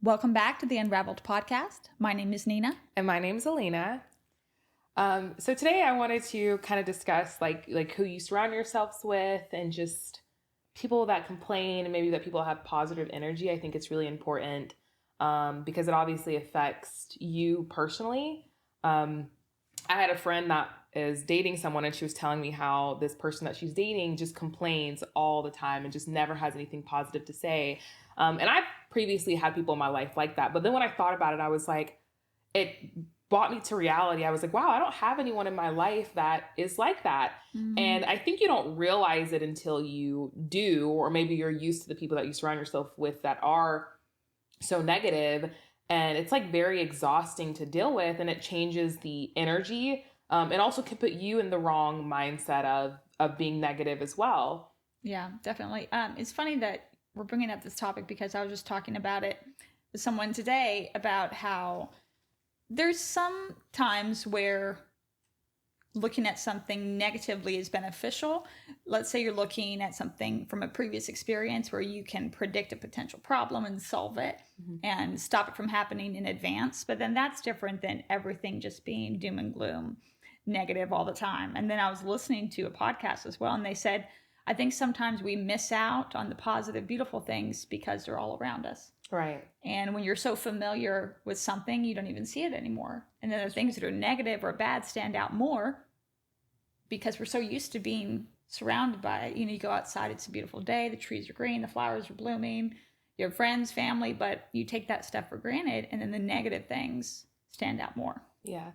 Welcome back to the Unraveled podcast. My name is Nina. And my name's Alina. So today I wanted to kind of discuss like who you surround yourselves with and just people that complain and maybe that people have positive energy. I think it's really important because it obviously affects you personally. I had a friend that is dating someone and she was telling me how this person that she's dating just complains all the time and just never has anything positive to say. And I've previously had people in my life like that. But then when I thought about it, I was like, it brought me to reality. I was like, wow, I don't have anyone in my life that is like that. Mm-hmm. And I think you don't realize it until you do, or maybe you're used to the people that you surround yourself with that are so negative. And it's like very exhausting to deal with, and it changes the energy. It also can put you in the wrong mindset of being negative as well. Yeah, definitely. It's funny that we're bringing up this topic because I was just talking about it with someone today about how there's some times where looking at something negatively is beneficial. Let's say you're looking at something from a previous experience where you can predict a potential problem and solve it and stop it from happening in advance. But then that's different than everything just being doom and gloom, negative all the time. And then I was listening to a podcast as well, and they said, I think sometimes we miss out on the positive, beautiful things because they're all around us. Right. And when you're so familiar with something, you don't even see it anymore. And then the things that are negative or bad stand out more because we're so used to being surrounded by it. You go outside, it's a beautiful day, the trees are green, the flowers are blooming, you have friends, family, but you take that stuff for granted, and then the negative things stand out more. Yeah.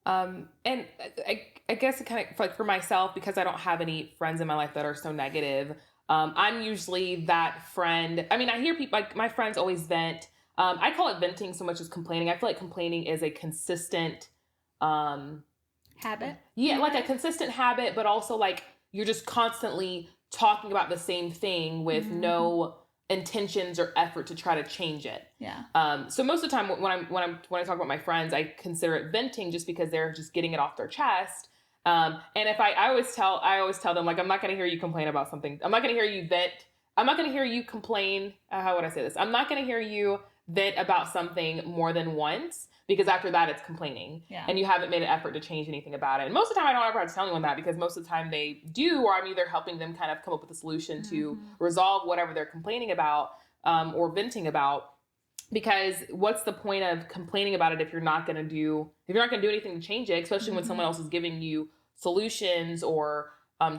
And I guess it kind of like for myself, because I don't have any friends in my life that are so negative. I'm usually that friend. I mean, I hear people like my friends always vent. I call it venting so much as complaining. I feel like complaining is a consistent, habit. Yeah. Like a consistent habit, but also like you're just constantly talking about the same thing with no intentions or effort to try to change it. Yeah. So most of the time when I talk about my friends, I consider it venting just because they're just getting it off their chest. And if I always tell them, like, I'm not going to hear you complain about something. I'm not going to hear you vent. I'm not going to hear you complain. How would I say this? I'm not going to hear you vent about something more than once, because after that it's complaining. Yeah. And you haven't made an effort to change anything about it. And most of the time I don't ever have to tell anyone that, because most of the time they do, or I'm either helping them kind of come up with a solution to resolve whatever they're complaining about, or venting about. Because what's the point of complaining about it if you're not going to do anything to change it, especially when someone else is giving you solutions or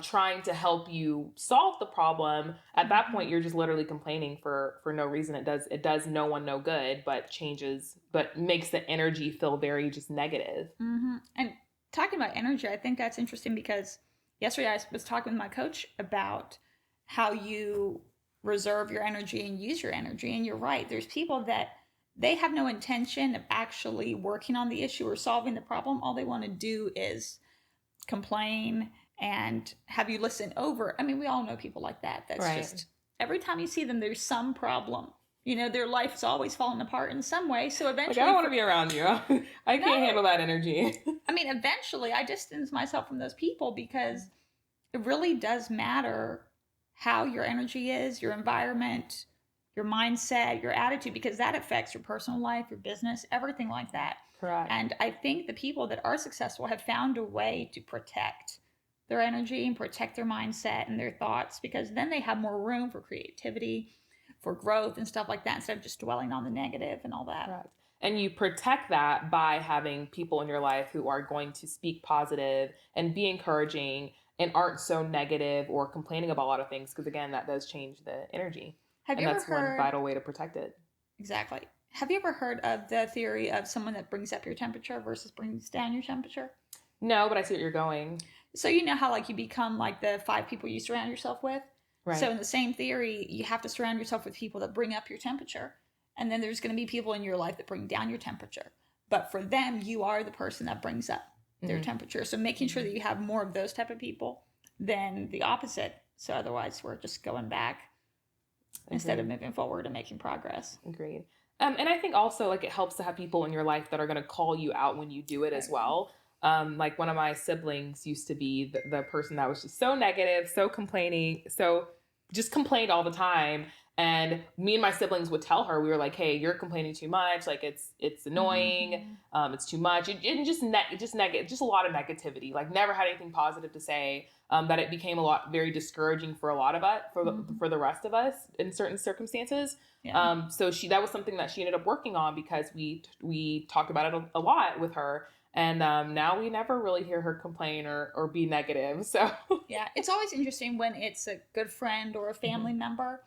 trying to help you solve the problem. At that point, you're just literally complaining for no reason. It does no one no good, but makes the energy feel very just negative. Mm-hmm. And talking about energy, I think that's interesting because yesterday I was talking with my coach about how you reserve your energy and use your energy. And you're right. There's people that they have no intention of actually working on the issue or solving the problem. All they want to do is complain and have you listen over. I mean, we all know people like that. That's right. Just every time you see them, there's some problem. Their life is always falling apart in some way. So eventually, I don't want to be around you. I can't handle that energy. I mean, eventually I distance myself from those people because it really does matter how your energy is, your environment, your mindset, your attitude, because that affects your personal life, your business, everything like that. Correct. And I think the people that are successful have found a way to protect their energy and protect their mindset and their thoughts, because then they have more room for creativity, for growth and stuff like that, instead of just dwelling on the negative and all that. Correct. And you protect that by having people in your life who are going to speak positive and be encouraging and aren't so negative or complaining about a lot of things, because again, that does change the energy. That's one vital way to protect it. Exactly. Have you ever heard of the theory of someone that brings up your temperature versus brings down your temperature? No, but I see what you're going. So you know how like you become like the 5 people you surround yourself with? Right. So in the same theory, you have to surround yourself with people that bring up your temperature. And then there's going to be people in your life that bring down your temperature. But for them, you are the person that brings up their temperature. So making sure that you have more of those type of people than the opposite. So otherwise we're just going back instead of moving forward and making progress. Agreed. And I think also like it helps to have people in your life that are going to call you out when you do it as well. Like one of my siblings used to be the person that was just so negative, so complaining, so just complained all the time. And me and my siblings would tell her, we were like, hey, you're complaining too much. Like it's annoying. It's too much. Just a lot of negativity. Like never had anything positive to say. That it became very discouraging for a lot of us, for the rest of us in certain circumstances. Yeah. So that was something that she ended up working on because we talked about it a lot with her. And now we never really hear her complain or be negative. So yeah, it's always interesting when it's a good friend or a family member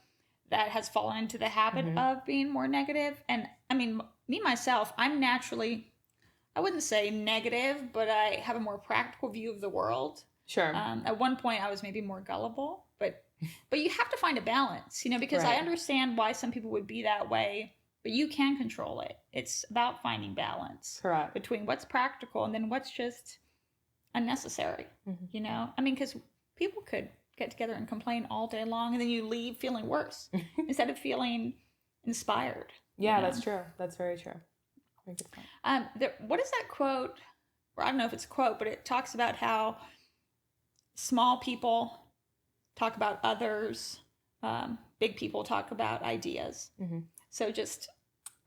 that has fallen into the habit of being more negative. And I mean, me myself, I'm naturally, I wouldn't say negative, but I have a more practical view of the world. Sure. At one point, I was maybe more gullible, but you have to find a balance, because I understand why some people would be that way, but you can control it. It's about finding balance. Correct. Between what's practical and then what's just unnecessary. I mean, because people could get together and complain all day long, and then you leave feeling worse instead of feeling inspired. Yeah, that's true. That's very true. Very good point. What is that quote? Or I don't know if it's a quote, but it talks about how small people talk about others, big people talk about ideas. So just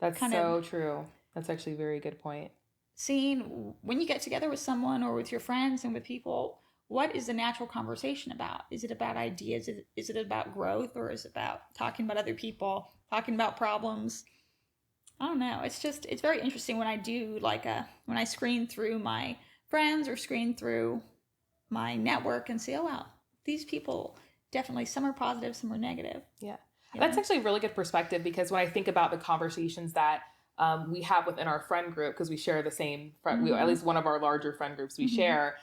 that's so true. That's actually a very good point. Seeing when you get together with someone or with your friends and with people, what is the natural conversation about? Is it about ideas? Is it about growth, or is it about talking about other people, talking about problems? I don't know. It's very interesting when I do when I screen through my friends or screen through my network and see, oh wow, these people definitely, some are positive, some are negative. Yeah. That's actually a really good perspective, because when I think about the conversations that we have within our friend group, because we share the same friend, at least one of our larger friend groups we share.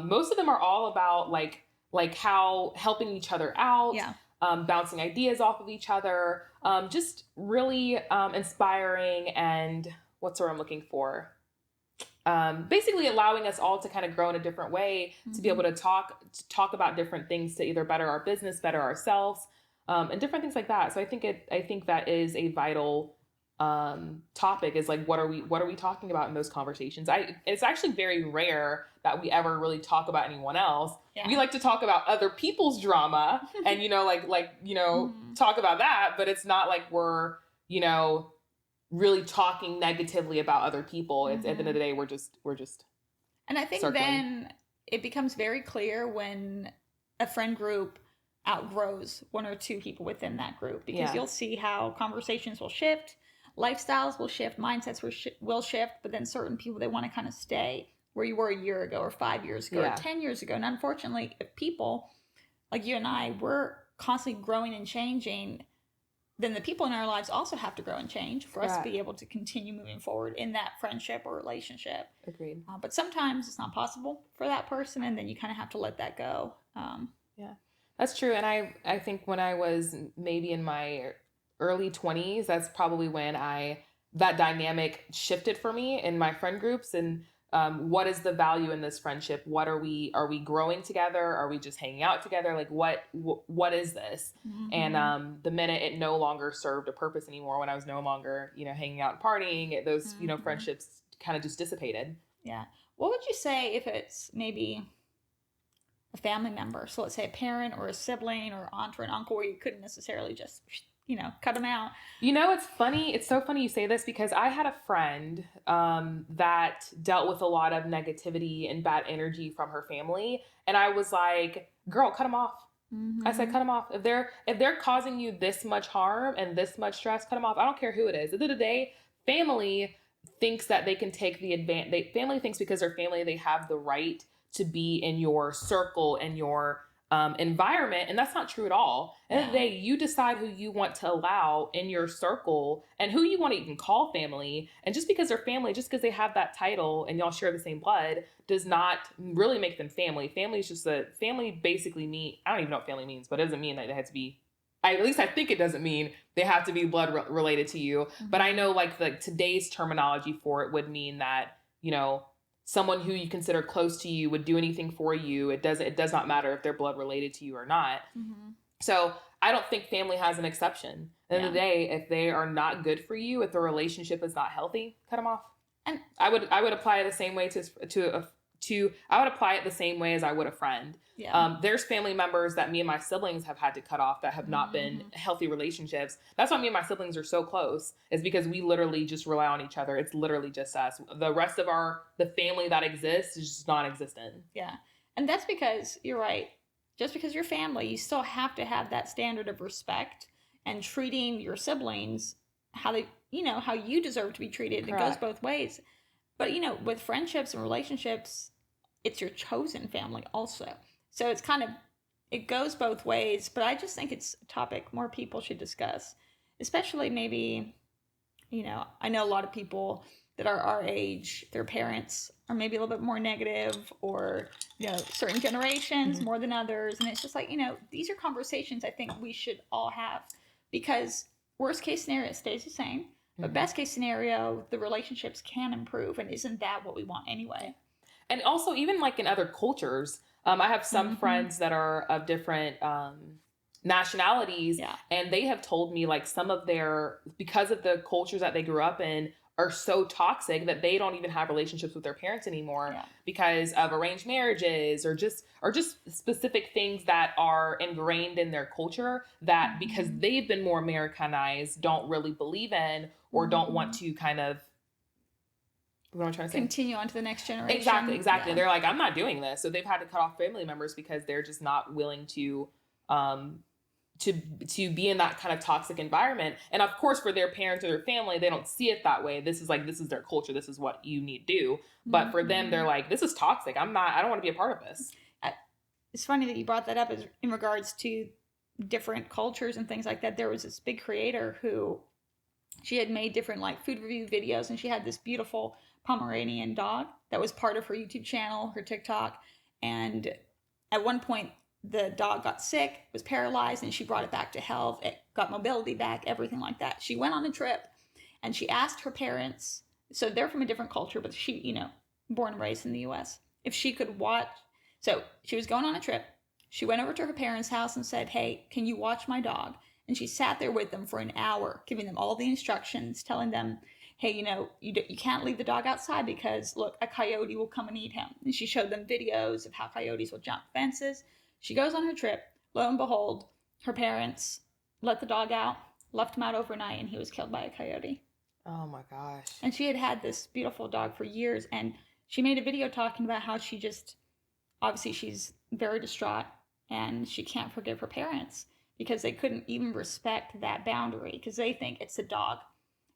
Most of them are all about like how helping each other out, bouncing ideas off of each other, just really inspiring, and what's what I'm looking for. Basically allowing us all to kind of grow in a different way, to be able to talk about different things to either better our business, better ourselves, and different things like that. So I think that is a vital topic, is like, what are we talking about in those conversations? It's actually very rare that we ever really talk about anyone else. We like to talk about other people's drama and talk about that, but it's not like we're really talking negatively about other people. It's at the end of the day, we're just and I think circling. Then it becomes very clear when a friend group outgrows one or two people within that group, because you'll see how conversations will shift, lifestyles will shift, mindsets will shift, but then certain people, they want to kind of stay where you were a year ago or 5 years ago or 10 years ago. And unfortunately, if people like you and I, we're constantly growing and changing, then the people in our lives also have to grow and change for us to be able to continue moving forward in that friendship or relationship. Agreed. But sometimes it's not possible for that person, and then you kind of have to let that go. That's true. And I think when I was maybe in my early 20s, that's probably when that dynamic shifted for me in my friend groups. And what is the value in this friendship? What are we growing together? Are we just hanging out together? Like what is this? And the minute it no longer served a purpose anymore, when I was no longer, hanging out and partying, those, friendships kind of just dissipated. Yeah. What would you say if it's maybe a family member? So let's say a parent or a sibling or aunt or an uncle, where you couldn't necessarily just, cut them out. It's funny. It's so funny you say this, because I had a friend that dealt with a lot of negativity and bad energy from her family. And I was like, girl, cut them off. I said, cut them off. If they're causing you this much harm and this much stress, cut them off. I don't care who it is. At the end of the day, family thinks that they can take the advantage. Family thinks because they're family, they have the right to be in your circle and your environment. And that's not true at all. At the end of the day, you decide who you want to allow in your circle and who you want to even call family. And just because they're family, just because they have that title and y'all share the same blood, does not really make them family. Family is just family basically I don't even know what family means, but it doesn't mean that it has to be, at least I think it doesn't mean they have to be blood related to you. But I know like today's terminology for it would mean that, someone who you consider close to you would do anything for you. It does not matter if they're blood related to you or not. So I don't think family has an exception. At the end of the day, if they are not good for you, if the relationship is not healthy, cut them off. And I would apply it the same way to I would apply it the same way as I would a friend. Yeah. There's family members that me and my siblings have had to cut off that have not been healthy relationships. That's why me and my siblings are so close, is because we literally just rely on each other. It's literally just us. The rest of the family that exists is just non-existent. Yeah. And that's because you're right. Just because you're family, you still have to have that standard of respect and treating your siblings how they, how you deserve to be treated. Correct. It goes both ways. But, with friendships and relationships, it's your chosen family also. So it's it goes both ways. But I just think it's a topic more people should discuss, especially maybe, I know a lot of people that are our age, their parents are maybe a little bit more negative, or, certain generations more than others. And it's just like, these are conversations I think we should all have, because worst case scenario, it stays the same. But best case scenario, the relationships can improve. And isn't that what we want anyway? And also, even like in other cultures, I have some friends that are of different nationalities, and they have told me like some of because of the cultures that they grew up in, are so toxic that they don't even have relationships with their parents anymore because of arranged marriages or just specific things that are ingrained in their culture that because they've been more Americanized, don't really believe in or don't want to kind of, what am I trying to say? Continue on to the next generation. Exactly. Yeah. They're like, I'm not doing this. So they've had to cut off family members because they're just not willing to be in that kind of toxic environment. And of course, for their parents or their family, they don't see it that way. This is their culture. This is what you need to do. But for them, they're like, this is toxic. I don't want to be a part of this. It's funny that you brought that up in regards to different cultures and things like that. There was this big creator who she had made different food review videos, and she had this beautiful Pomeranian dog that was part of her YouTube channel, her TikTok. And at one point, the dog got sick, was paralyzed, and she brought it back to health. It got mobility back, everything like that. She went on a trip, and she asked her parents, so they're from a different culture, but she, born and raised in the U.S., if she could watch. So she was going on a trip. She went over to her parents' house and said, hey, can you watch my dog? And she sat there with them for an hour, giving them all the instructions, telling them, hey, you can't leave the dog outside because, look, a coyote will come and eat him. And she showed them videos of how coyotes will jump fences. She goes on her trip. Lo and behold, her parents let the dog out, left him out overnight, and he was killed by a coyote. Oh my gosh. And she had had this beautiful dog for years. And she made a video talking about how she obviously she's very distraught and she can't forgive her parents because they couldn't even respect that boundary because they think it's a dog.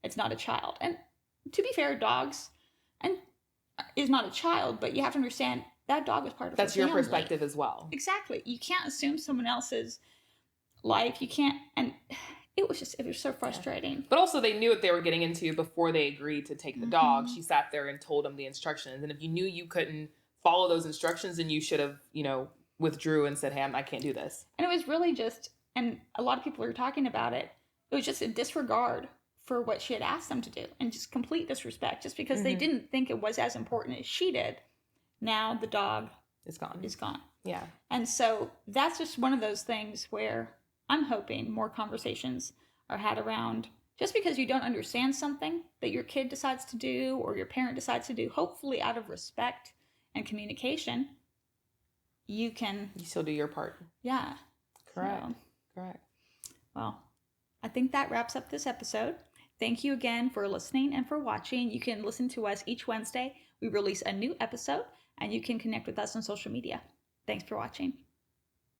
It's not a child. And to be fair, dogs is not a child, but you have to understand that dog was part of That's her your family. perspective as well. Exactly. You can't assume someone else's life. You can't. And it was so frustrating. Yeah. But also they knew what they were getting into before they agreed to take the dog. She sat there and told them the instructions. And if you knew you couldn't follow those instructions, then you should have, withdrew and said, hey, I can't do this. And it was really just, and a lot of people are talking about it, it was just a disregard for what she had asked them to do and just complete disrespect just because they didn't think it was as important as she did. Now the dog is gone. Yeah. And so that's just one of those things where I'm hoping more conversations are had around just because you don't understand something that your kid decides to do or your parent decides to do, hopefully out of respect and communication, you still do your part. Yeah. Correct. So, Correct. Well, I think that wraps up this episode. Thank you again for listening and for watching. You can listen to us each Wednesday. We release a new episode, and you can connect with us on social media. Thanks for watching.